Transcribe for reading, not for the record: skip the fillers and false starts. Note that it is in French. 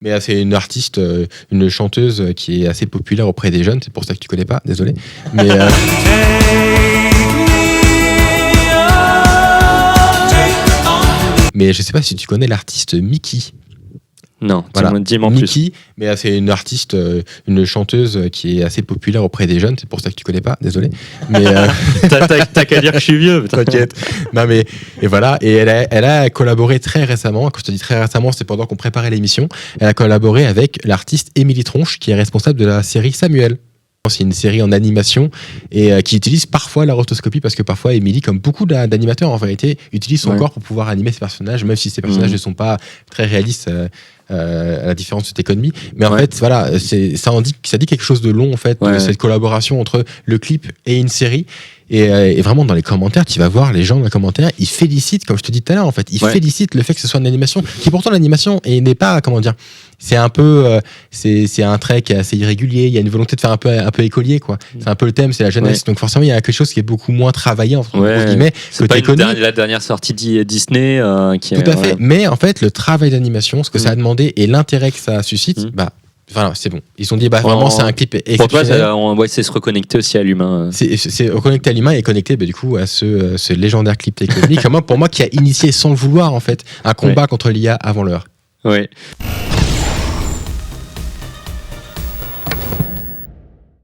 Mais c'est une artiste, une chanteuse qui est assez populaire auprès des jeunes. C'est pour ça que tu connais pas, désolé. Mais mais je sais pas si tu connais l'artiste Miki. Non, Voilà, dis-moi en plus. Miki, mais c'est une artiste, une chanteuse qui est assez populaire auprès des jeunes. C'est pour ça que tu connais pas, désolé. Mais T'as qu'à dire que je suis vieux. Putain. t'inquiète. Non mais et voilà. Et elle a collaboré très récemment. Quand je te dis très récemment, c'est pendant qu'on préparait l'émission. Elle a collaboré avec l'artiste Émilie Tronche, qui est responsable de la série Samuel. C'est une série en animation et qui utilise parfois la rotoscopie parce que parfois Émilie, comme beaucoup d'animateurs en vérité, utilise son corps pour pouvoir animer ses personnages, même si ces personnages ne sont pas très réalistes. À la différence de Tekonmi, mais en fait voilà, ça dit quelque chose de long en fait, de cette collaboration entre le clip et une série. Et vraiment dans les commentaires, tu vas voir les gens dans les commentaires, ils félicitent, comme je te dis tout à l'heure en fait, ils félicitent le fait que ce soit une animation qui pourtant l'animation n'est pas, comment dire, c'est un peu c'est un trait qui est assez irrégulier, il y a une volonté de faire un peu écolier quoi. C'est un peu le thème, c'est la jeunesse, donc forcément il y a quelque chose qui est beaucoup moins travaillé entre guillemets. C'est pas la dernière sortie Disney qui tout à fait, mais en fait le travail d'animation, ce que ça a demandé et l'intérêt que ça suscite, enfin, c'est bon. Ils ont dit vraiment c'est un clip exceptionnel. Pour toi, c'est se reconnecter aussi à l'humain. C'est reconnecter à l'humain et connecter du coup à ce légendaire clip technique. Pour moi qui a initié sans le vouloir en fait un combat contre l'IA avant l'heure. Ouais.